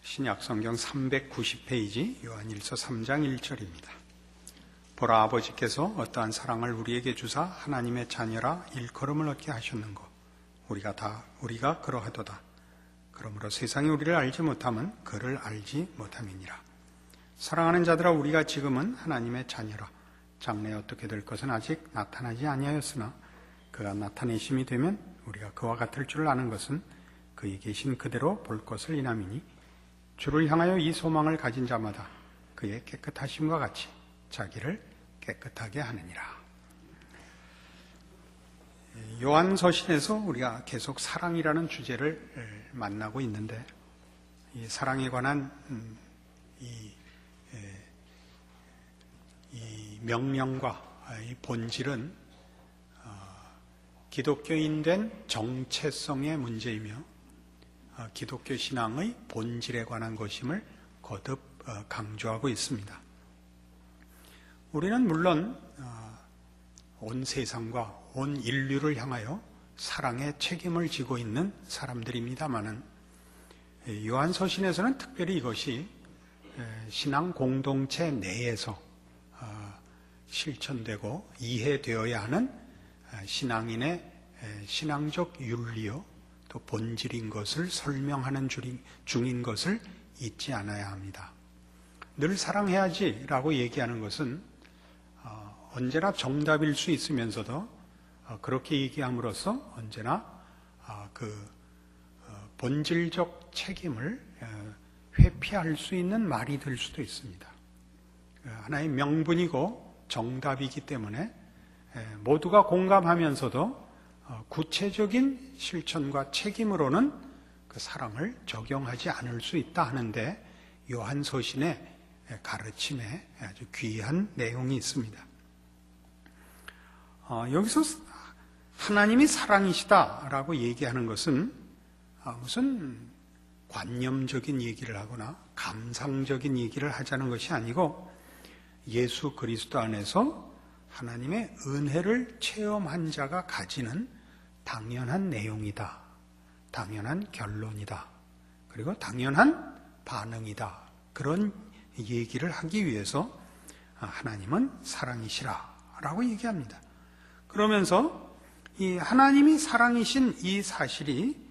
신약성경 390페이지 요한일서 3장 1절입니다. 보라, 아버지께서 어떠한 사랑을 우리에게 주사 하나님의 자녀라 일컬음을 얻게 하셨는고 우리가 그러하도다. 그러므로 세상이 우리를 알지 못함은 그를 알지 못함이니라. 사랑하는 자들아, 우리가 지금은 하나님의 자녀라. 장래에 어떻게 될 것은 아직 나타나지 아니하였으나 그가 나타내심이 되면 우리가 그와 같을 줄 아는 것은 그에 계신 그대로 볼 것을 인함이니 주를 향하여 이 소망을 가진 자마다 그의 깨끗하심과 같이 자기를 깨끗하게 하느니라. 요한서신에서 우리가 계속 사랑이라는 주제를 만나고 있는데, 이 사랑에 관한 이 명령과 이 본질은 기독교인 된 정체성의 문제이며 기독교 신앙의 본질에 관한 것임을 거듭 강조하고 있습니다. 우리는 물론 온 세상과 온 인류를 향하여 사랑의 책임을 지고 있는 사람들입니다마는 요한서신에서는 특별히 이것이 신앙 공동체 내에서 실천되고 이해되어야 하는 신앙인의 신앙적 윤리요 또 본질인 것을 설명하는 중인 것을 잊지 않아야 합니다. 늘 사랑해야지 라고 얘기하는 것은 언제나 정답일 수 있으면서도 그렇게 얘기함으로써 언제나 본질적 책임을 회피할 수 있는 말이 될 수도 있습니다. 하나의 명분이고 정답이기 때문에 모두가 공감하면서도 구체적인 실천과 책임으로는 그 사랑을 적용하지 않을 수 있다 하는데 요한서신의 가르침에 아주 귀한 내용이 있습니다. 여기서 하나님이 사랑이시다라고 얘기하는 것은 무슨 관념적인 얘기를 하거나 감상적인 얘기를 하자는 것이 아니고 예수 그리스도 안에서 하나님의 은혜를 체험한 자가 가지는 당연한 내용이다. 당연한 결론이다. 그리고 당연한 반응이다. 그런 얘기를 하기 위해서 하나님은 사랑이시라라고 얘기합니다. 그러면서 이 하나님이 사랑이신 이 사실이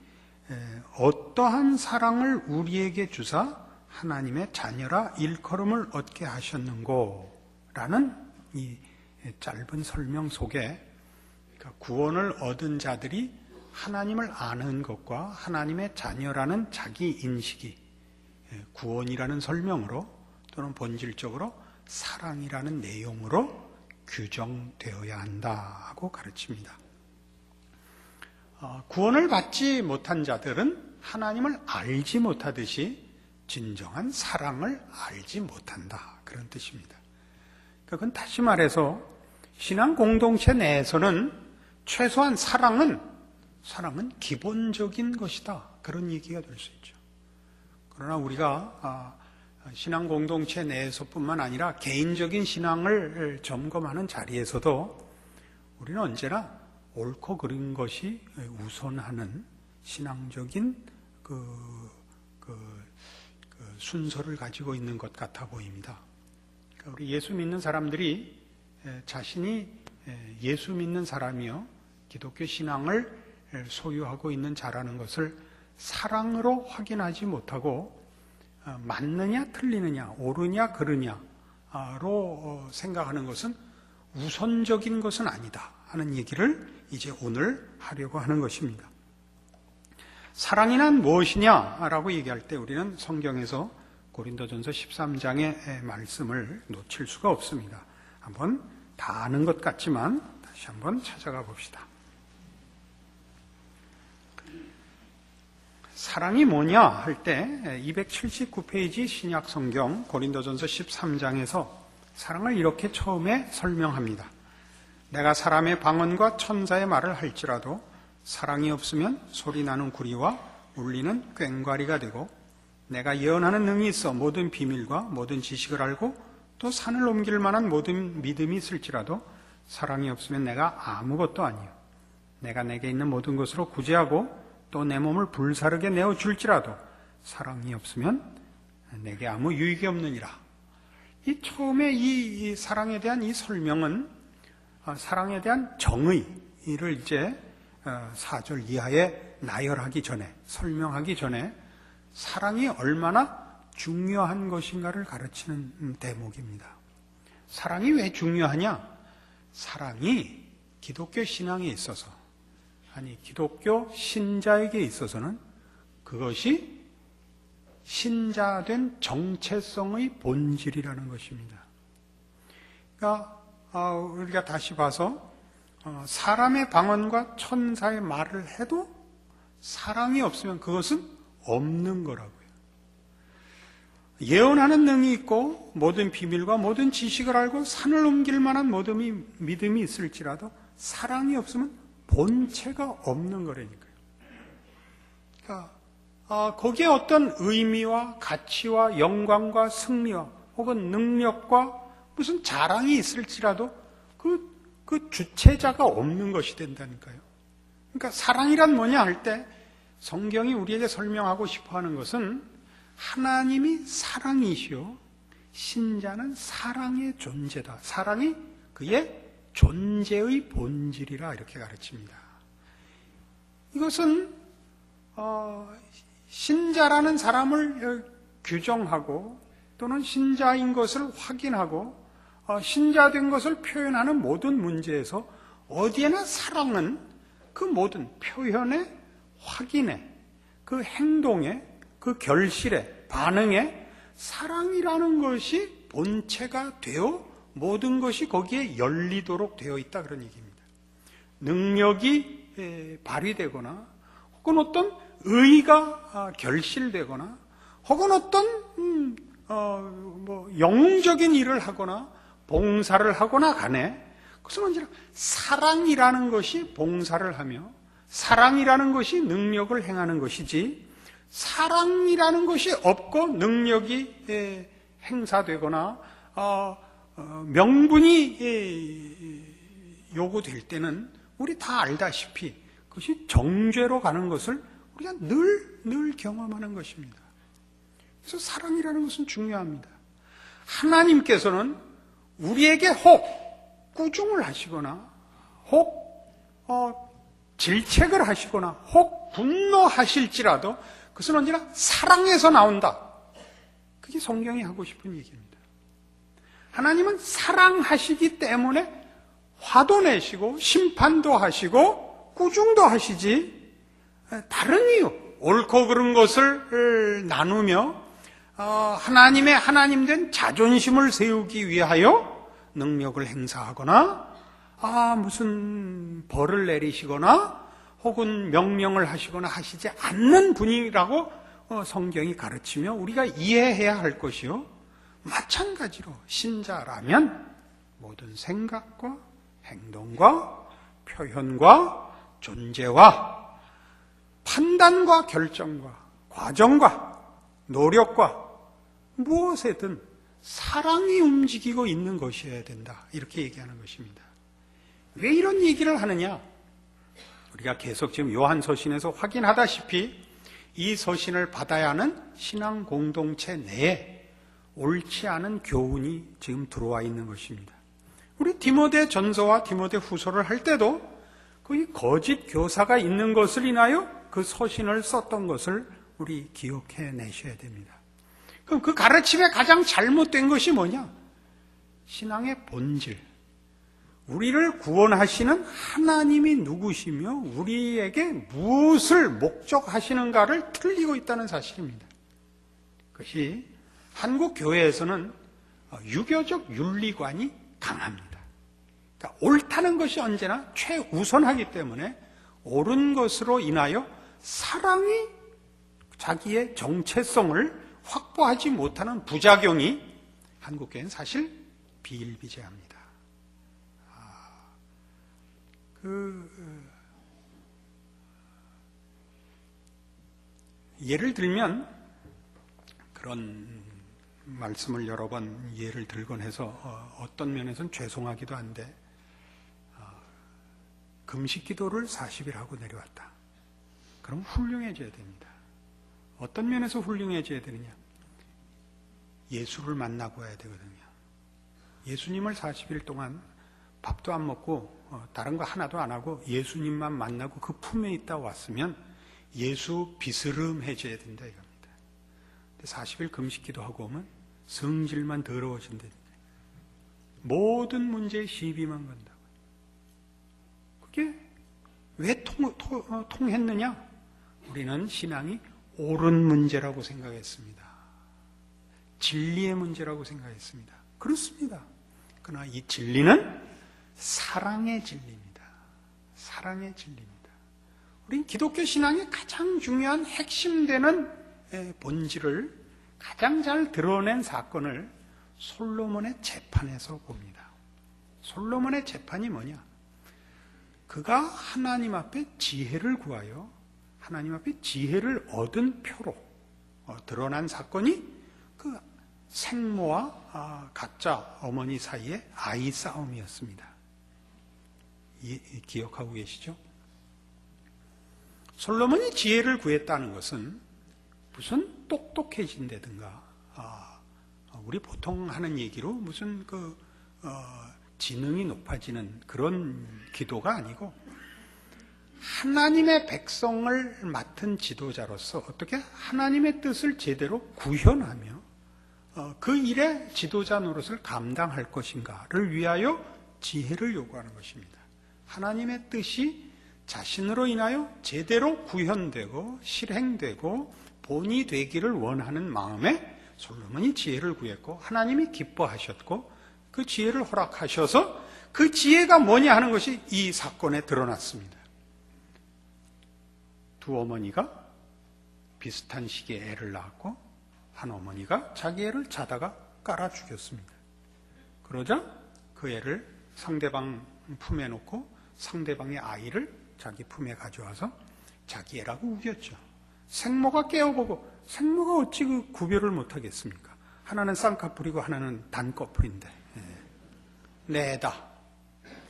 어떠한 사랑을 우리에게 주사 하나님의 자녀라 일컬음을 얻게 하셨는고 라는 이 짧은 설명 속에 구원을 얻은 자들이 하나님을 아는 것과 하나님의 자녀라는 자기 인식이 구원이라는 설명으로 또는 본질적으로 사랑이라는 내용으로 규정되어야 한다고 가르칩니다. 구원을 받지 못한 자들은 하나님을 알지 못하듯이 진정한 사랑을 알지 못한다. 그런 뜻입니다. 그건 다시 말해서 신앙 공동체 내에서는 최소한 사랑은 기본적인 것이다. 그런 얘기가 될 수 있죠. 그러나 우리가 신앙 공동체 내에서뿐만 아니라 개인적인 신앙을 점검하는 자리에서도 우리는 언제나 옳고 그른 것이 우선하는 신앙적인 순서를 가지고 있는 것 같아 보입니다. 우리 예수 믿는 사람들이 자신이 예수 믿는 사람이요 기독교 신앙을 소유하고 있는 자라는 것을 사랑으로 확인하지 못하고 맞느냐 틀리느냐 옳으냐 그르냐로 생각하는 것은 우선적인 것은 아니다 하는 얘기를 이제 오늘 하려고 하는 것입니다. 사랑이란 무엇이냐라고 얘기할 때 우리는 성경에서 고린도전서 13장의 말씀을 놓칠 수가 없습니다. 한번 다 아는 것 같지만 다시 한번 찾아가 봅시다. 사랑이 뭐냐 할 때 279페이지 신약성경 고린도전서 13장에서 사랑을 이렇게 처음에 설명합니다. 내가 사람의 방언과 천사의 말을 할지라도 사랑이 없으면 소리나는 구리와 울리는 꽹과리가 되고 내가 예언하는 능이 있어 모든 비밀과 모든 지식을 알고 또 산을 옮길 만한 모든 믿음이 있을지라도 사랑이 없으면 내가 아무것도 아니요 내가 내게 있는 모든 것으로 구제하고 또 내 몸을 불사르게 내어줄지라도 사랑이 없으면 내게 아무 유익이 없느니라. 이 처음에 이 사랑에 대한 이 설명은 사랑에 대한 정의를 이제 4절 이하에 나열하기 전에, 설명하기 전에 사랑이 얼마나 중요한 것인가를 가르치는 대목입니다. 사랑이 왜 중요하냐? 사랑이 기독교 신앙에 있어서, 아니 기독교 신자에게 있어서는 그것이 신자된 정체성의 본질이라는 것입니다. 그러니까 우리가 다시 봐서 사람의 방언과 천사의 말을 해도 사랑이 없으면 그것은 없는 거라고요. 예언하는 능이 있고 모든 비밀과 모든 지식을 알고 산을 옮길 만한 모든 믿음이 있을지라도 사랑이 없으면 본체가 없는 거라니까요. 그러니까 거기에 어떤 의미와 가치와 영광과 승리와 혹은 능력과 무슨 자랑이 있을지라도 그 주체자가 없는 것이 된다니까요. 그러니까 사랑이란 뭐냐 할 때 성경이 우리에게 설명하고 싶어 하는 것은 하나님이 사랑이시오, 신자는 사랑의 존재다. 사랑이 그의 존재의 본질이라 이렇게 가르칩니다. 이것은 신자라는 사람을 규정하고 또는 신자인 것을 확인하고 신자된 것을 표현하는 모든 문제에서 어디에나 사랑은 그 모든 표현에, 확인에, 그 행동에, 그 결실에, 반응에 사랑이라는 것이 본체가 되어 모든 것이 거기에 열리도록 되어 있다, 그런 얘기입니다. 능력이 발휘되거나 혹은 어떤 의의가 결실되거나 혹은 어떤 영웅적인 일을 하거나 봉사를 하거나 간에 그것은 언제나 사랑이라는 것이 봉사를 하며 사랑이라는 것이 능력을 행하는 것이지, 사랑이라는 것이 없고 능력이 행사되거나 명분이 요구될 때는 우리 다 알다시피 그것이 정죄로 가는 것을 우리가 늘 경험하는 것입니다. 그래서 사랑이라는 것은 중요합니다. 하나님께서는 우리에게 혹 꾸중을 하시거나 혹 질책을 하시거나 혹 분노하실지라도 그것은 언제나 사랑에서 나온다. 그게 성경이 하고 싶은 얘기입니다. 하나님은 사랑하시기 때문에 화도 내시고 심판도 하시고 꾸중도 하시지, 다른 이유, 옳고 그른 것을 나누며 하나님의 하나님된 자존심을 세우기 위하여 능력을 행사하거나 무슨 벌을 내리시거나 혹은 명령을 하시거나 하시지 않는 분이라고 성경이 가르치며 우리가 이해해야 할 것이요, 마찬가지로 신자라면 모든 생각과 행동과 표현과 존재와 판단과 결정과 과정과 노력과 무엇에든 사랑이 움직이고 있는 것이어야 된다, 이렇게 얘기하는 것입니다. 왜 이런 얘기를 하느냐? 우리가 계속 지금 요한서신에서 확인하다시피 이 서신을 받아야 하는 신앙 공동체 내에 옳지 않은 교훈이 지금 들어와 있는 것입니다. 우리 디모데 전서와 디모데 후서를 할 때도 거기 거짓 교사가 있는 것을 인하여 그 서신을 썼던 것을 우리 기억해 내셔야 됩니다. 그럼 그 가르침에 가장 잘못된 것이 뭐냐? 신앙의 본질, 우리를 구원하시는 하나님이 누구시며 우리에게 무엇을 목적하시는가를 틀리고 있다는 사실입니다. 그것이 한국 교회에서는 유교적 윤리관이 강합니다. 그러니까 옳다는 것이 언제나 최우선하기 때문에 옳은 것으로 인하여 사랑이 자기의 정체성을 확보하지 못하는 부작용이 한국교회는 사실 비일비재합니다. 예를 들면 그런 말씀을 여러 번 예를 들곤 해서 어떤 면에서는 죄송하기도 한데, 금식 기도를 40일 하고 내려왔다. 그럼 훌륭해져야 됩니다. 어떤 면에서 훌륭해져야 되느냐? 예수를 만나고 와야 되거든요. 예수님을 40일 동안 밥도 안 먹고 다른 거 하나도 안 하고 예수님만 만나고 그 품에 있다 왔으면 예수 비스름해져야 된다 이겁니다. 근데 40일 금식기도 하고 오면 성질만 더러워진다. 모든 문제에 시비만 건다고. 그게 왜 통했느냐? 우리는 신앙이 옳은 문제라고 생각했습니다. 진리의 문제라고 생각했습니다. 그렇습니다. 그러나 이 진리는 사랑의 진리입니다. 사랑의 진리입니다. 우린 기독교 신앙의 가장 중요한 핵심되는 본질을 가장 잘 드러낸 사건을 솔로몬의 재판에서 봅니다. 솔로몬의 재판이 뭐냐? 그가 하나님 앞에 지혜를 구하여 하나님 앞에 지혜를 얻은 표로 드러난 사건이 그 생모와 가짜 어머니 사이의 아이 싸움이었습니다. 기억하고 계시죠? 솔로몬이 지혜를 구했다는 것은 무슨 똑똑해진다든가 우리 보통 하는 얘기로 무슨 지능이 높아지는 그런 기도가 아니고 하나님의 백성을 맡은 지도자로서 어떻게 하나님의 뜻을 제대로 구현하며 그 일의 지도자 노릇을 감당할 것인가를 위하여 지혜를 요구하는 것입니다. 하나님의 뜻이 자신으로 인하여 제대로 구현되고 실행되고 본이 되기를 원하는 마음에 솔로몬이 지혜를 구했고 하나님이 기뻐하셨고 그 지혜를 허락하셔서 그 지혜가 뭐냐 하는 것이 이 사건에 드러났습니다. 두 어머니가 비슷한 시기에 애를 낳았고 한 어머니가 자기 애를 자다가 깔아 죽였습니다. 그러자 그 애를 상대방 품에 놓고 상대방의 아이를 자기 품에 가져와서 자기 애라고 우겼죠. 생모가 깨어보고 생모가 어찌 그 구별을 못하겠습니까? 하나는 쌍꺼풀이고 하나는 단꺼풀인데 내 애다.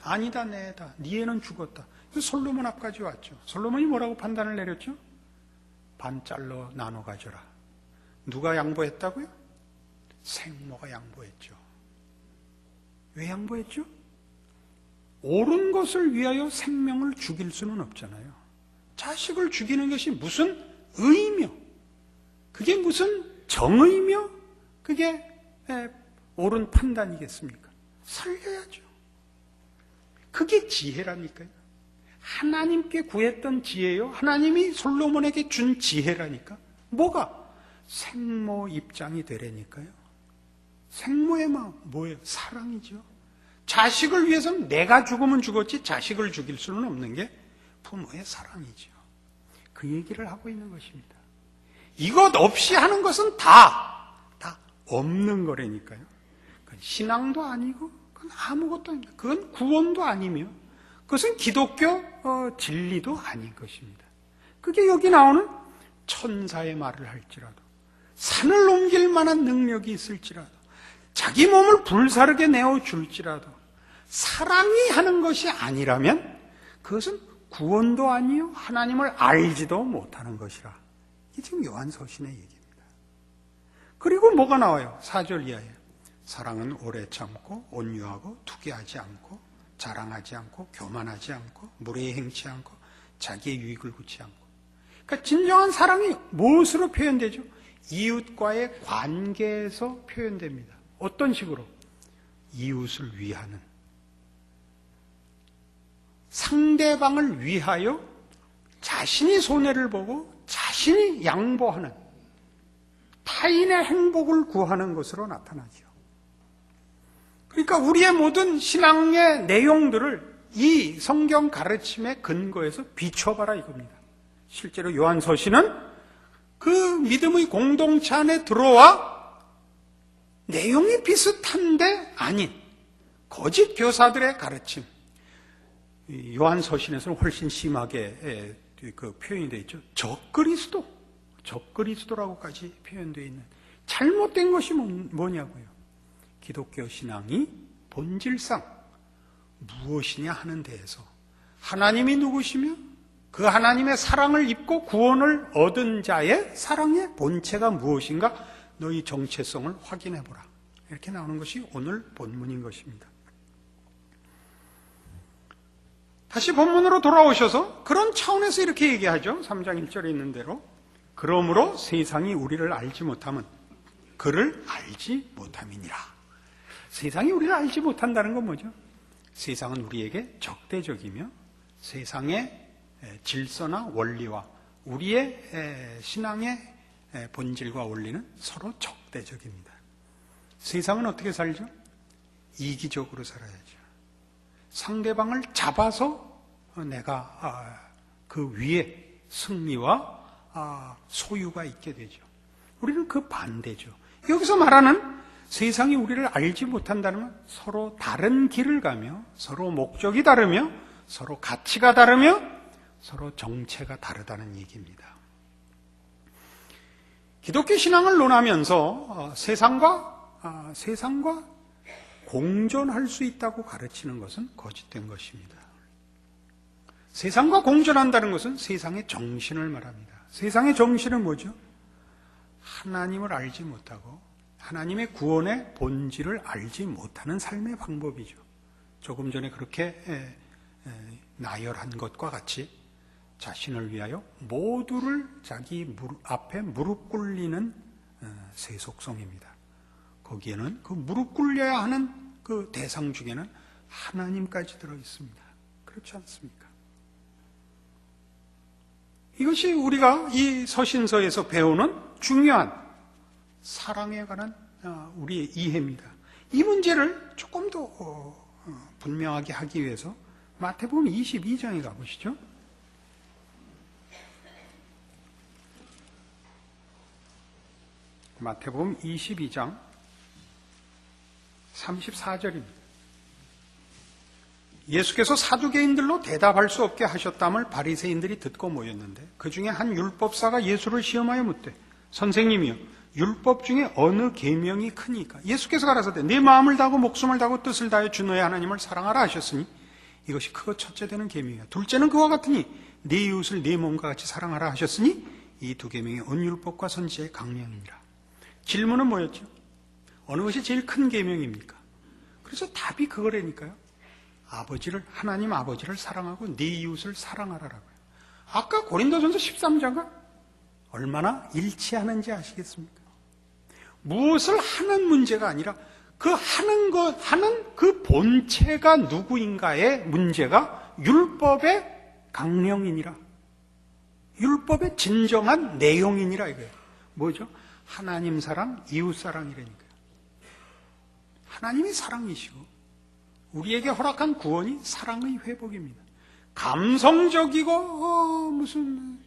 아니다 내 애다. 네 애는 죽었다. 솔로몬 앞까지 왔죠. 솔로몬이 뭐라고 판단을 내렸죠? 반 잘라 나눠 가져라. 누가 양보했다고요? 생모가 양보했죠. 왜 양보했죠? 옳은 것을 위하여 생명을 죽일 수는 없잖아요. 자식을 죽이는 것이 무슨 의며 그게 무슨 정의며 그게 옳은 판단이겠습니까? 살려야죠. 그게 지혜라니까요. 하나님께 구했던 지혜요. 하나님이 솔로몬에게 준 지혜라니까. 뭐가? 생모 입장이 되라니까요. 생모의 마음 뭐예요? 사랑이죠. 자식을 위해서는 내가 죽으면 죽었지 자식을 죽일 수는 없는 게 부모의 사랑이죠. 그 얘기를 하고 있는 것입니다. 이것 없이 하는 것은 다 없는 거라니까요. 그건 신앙도 아니고 그건 아무것도 아닙니다. 그건 구원도 아니며 그것은 기독교 진리도 아닌 것입니다. 그게 여기 나오는 천사의 말을 할지라도 산을 옮길 만한 능력이 있을지라도 자기 몸을 불사르게 내어줄지라도 사랑이 하는 것이 아니라면 그것은 구원도 아니요 하나님을 알지도 못하는 것이라. 이게 지금 요한서신의 얘기입니다. 그리고 뭐가 나와요? 4절 이하에 사랑은 오래 참고 온유하고 투기하지 않고 자랑하지 않고 교만하지 않고 무례히 행치 않고 자기의 유익을 구치 않고. 그러니까 진정한 사랑이 무엇으로 표현되죠? 이웃과의 관계에서 표현됩니다. 어떤 식으로? 이웃을 위하는, 상대방을 위하여 자신이 손해를 보고 자신이 양보하는, 타인의 행복을 구하는 것으로 나타나죠. 그러니까 우리의 모든 신앙의 내용들을 이 성경 가르침의 근거에서 비춰봐라 이겁니다. 실제로 요한서신은 그 믿음의 공동체 안에 들어와 내용이 비슷한데 아닌 거짓 교사들의 가르침, 요한서신에서는 훨씬 심하게 그 표현이 되어 있죠. 적그리스도라고까지 표현되어 있는 잘못된 것이 뭐냐고요. 기독교 신앙이 본질상 무엇이냐 하는 데에서 하나님이 누구시며 그 하나님의 사랑을 입고 구원을 얻은 자의 사랑의 본체가 무엇인가, 너희 정체성을 확인해보라. 이렇게 나오는 것이 오늘 본문인 것입니다. 다시 본문으로 돌아오셔서 그런 차원에서 이렇게 얘기하죠. 3장 1절에 있는 대로 그러므로 세상이 우리를 알지 못함은 그를 알지 못함이니라. 세상이 우리를 알지 못한다는 건 뭐죠? 세상은 우리에게 적대적이며 세상의 질서나 원리와 우리의 신앙의 본질과 원리는 서로 적대적입니다. 세상은 어떻게 살죠? 이기적으로 살아야죠. 상대방을 잡아서 내가 그 위에 승리와 소유가 있게 되죠. 우리는 그 반대죠. 여기서 말하는 세상이 우리를 알지 못한다는 건 서로 다른 길을 가며 서로 목적이 다르며 서로 가치가 다르며 서로 정체가 다르다는 얘기입니다. 기독교 신앙을 논하면서 세상과 공존할 수 있다고 가르치는 것은 거짓된 것입니다. 세상과 공존한다는 것은 세상의 정신을 말합니다. 세상의 정신은 뭐죠? 하나님을 알지 못하고 하나님의 구원의 본질을 알지 못하는 삶의 방법이죠. 조금 전에 그렇게 나열한 것과 같이 자신을 위하여 모두를 자기 앞에 무릎 꿇리는 세속성입니다. 거기에는 그 무릎 꿇려야 하는 그 대상 중에는 하나님까지 들어 있습니다. 그렇지 않습니까? 이것이 우리가 이 서신서에서 배우는 중요한 사랑에 관한 우리의 이해입니다. 이 문제를 조금 더 분명하게 하기 위해서 마태복음 22장에 가보시죠. 마태복음 22장 34절입니다. 예수께서 사두개인들로 대답할 수 없게 하셨담을 바리새인들이 듣고 모였는데 그 중에 한 율법사가 예수를 시험하여 묻되 선생님이여 율법 중에 어느 계명이 크니까? 예수께서 가라사대 내 마음을 다하고 목숨을 다하고 뜻을 다하여 주 너의 하나님을 사랑하라 하셨으니 이것이 크고 첫째 되는 계명이야. 둘째는 그와 같으니 네 이웃을 네 몸과 같이 사랑하라 하셨으니 이 두 계명이 온 율법과 선지자의 강령이니라. 질문은 뭐였죠? 어느 것이 제일 큰 계명입니까? 그래서 답이 그거라니까요. 하나님 아버지를 사랑하고 네 이웃을 사랑하라라고요. 아까 고린도전서 13장과 얼마나 일치하는지 아시겠습니까? 무엇을 하는 문제가 아니라 그 하는 그 본체가 누구인가의 문제가 율법의 강령이니라. 율법의 진정한 내용이니라 이거예요. 뭐죠? 하나님 사랑, 이웃 사랑이라니까요. 하나님이 사랑이시고 우리에게 허락한 구원이 사랑의 회복입니다. 감성적이고 무슨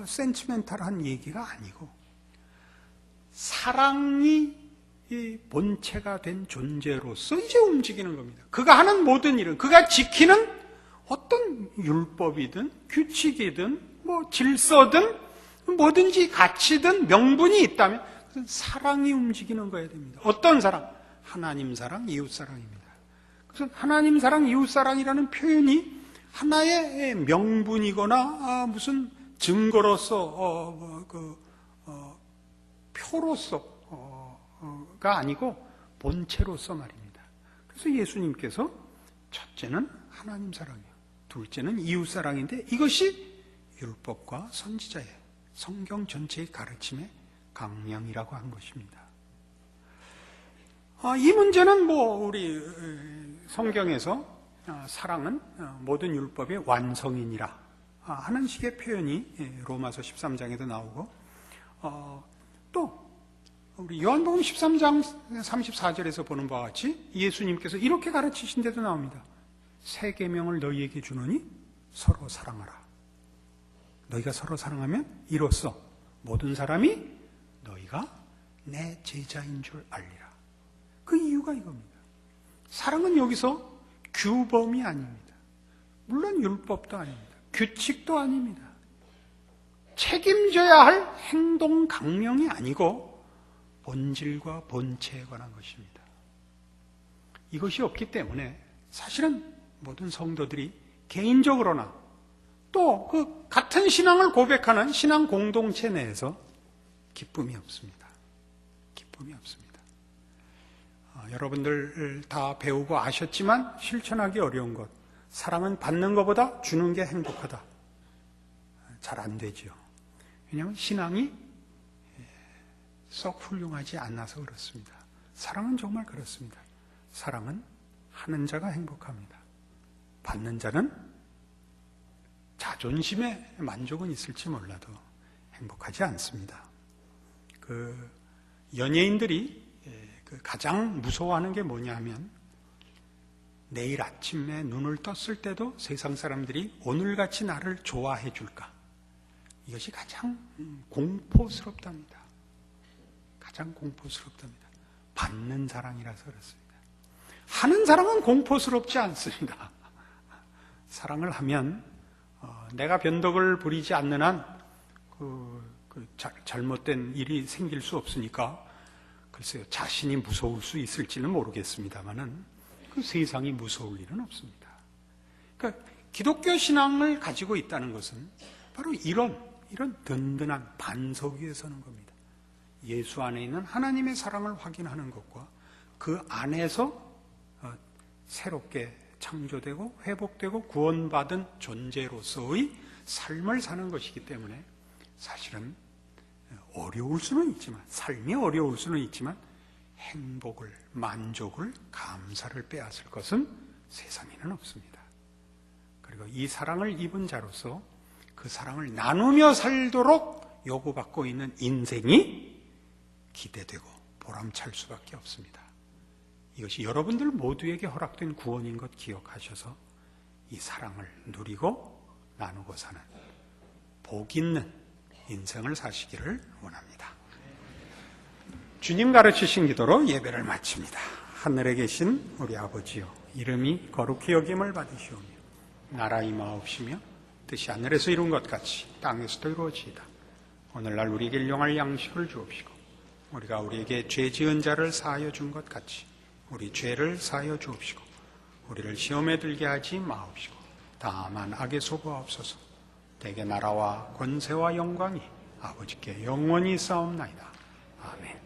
센티멘탈한 얘기가 아니고 사랑이 이 본체가 된 존재로서 이제 움직이는 겁니다. 그가 하는 모든 일은 그가 지키는 어떤 율법이든 규칙이든 뭐 질서든 뭐든지 가치든 명분이 있다면 그것은 사랑이 움직이는 거야 됩니다. 어떤 사랑? 하나님 사랑, 이웃 사랑입니다. 그래서 하나님 사랑, 이웃 사랑이라는 표현이 하나의 명분이거나 무슨 증거로서 표로서가 아니고 본체로서 말입니다. 그래서 예수님께서 첫째는 하나님 사랑이요, 둘째는 이웃 사랑인데 이것이 율법과 선지자의 성경 전체의 가르침의 강령이라고 한 것입니다. 이 문제는 우리 성경에서 사랑은 모든 율법의 완성이니라 하는 식의 표현이 로마서 13장에도 나오고 또 우리 요한복음 13장 34절에서 보는 바와 같이 예수님께서 이렇게 가르치신 데도 나옵니다. 새 계명을 너희에게 주노니 서로 사랑하라. 너희가 서로 사랑하면 이로써 모든 사람이 너희가 내 제자인 줄 알리라. 그 이유가 이겁니다. 사랑은 여기서 규범이 아닙니다. 물론 율법도 아닙니다. 규칙도 아닙니다. 책임져야 할 행동 강령이 아니고 본질과 본체에 관한 것입니다. 이것이 없기 때문에 사실은 모든 성도들이 개인적으로나 또 그 같은 신앙을 고백하는 신앙 공동체 내에서 기쁨이 없습니다. 기쁨이 없습니다. 여러분들 다 배우고 아셨지만 실천하기 어려운 것, 사랑은 받는 것보다 주는 게 행복하다. 잘 안 되죠. 왜냐하면 신앙이 썩 훌륭하지 않아서 그렇습니다. 사랑은 정말 그렇습니다. 사랑은 하는 자가 행복합니다. 받는 자는 자존심에 만족은 있을지 몰라도 행복하지 않습니다. 연예인들이 가장 무서워하는 게 뭐냐 하면 내일 아침에 눈을 떴을 때도 세상 사람들이 오늘같이 나를 좋아해 줄까? 이것이 가장 공포스럽답니다. 가장 공포스럽답니다. 받는 사랑이라서 그렇습니다. 하는 사랑은 공포스럽지 않습니다. 사랑을 하면 내가 변덕을 부리지 않는 한 잘못된 일이 생길 수 없으니까 글쎄요, 자신이 무서울 수 있을지는 모르겠습니다만은 그 세상이 무서울 일은 없습니다. 그러니까 기독교 신앙을 가지고 있다는 것은 바로 이런 든든한 반석 위에 서는 겁니다. 예수 안에 있는 하나님의 사랑을 확인하는 것과 그 안에서 새롭게 창조되고 회복되고 구원받은 존재로서의 삶을 사는 것이기 때문에 사실은 어려울 수는 있지만, 삶이 어려울 수는 있지만 행복을, 만족을, 감사를 빼앗을 것은 세상에는 없습니다. 그리고 이 사랑을 입은 자로서 그 사랑을 나누며 살도록 요구받고 있는 인생이 기대되고 보람찰 수밖에 없습니다. 이것이 여러분들 모두에게 허락된 구원인 것 기억하셔서 이 사랑을 누리고 나누고 사는 복 있는 인생을 사시기를 원합니다. 주님 가르치신 기도로 예배를 마칩니다. 하늘에 계신 우리 아버지요, 이름이 거룩히 여김을 받으시오며 나라 임하옵시며 뜻이 하늘에서 이룬 것 같이 땅에서도 이루어지이다. 오늘날 우리에게 일용할 양식을 주옵시고 우리가 우리에게 죄 지은 자를 사하여 준 것 같이 우리 죄를 사하여 주옵시고 우리를 시험에 들게 하지 마옵시고 다만 악에 속아옵소서. 대개 나라와 권세와 영광이 아버지께 영원히 싸움나이다. 아멘.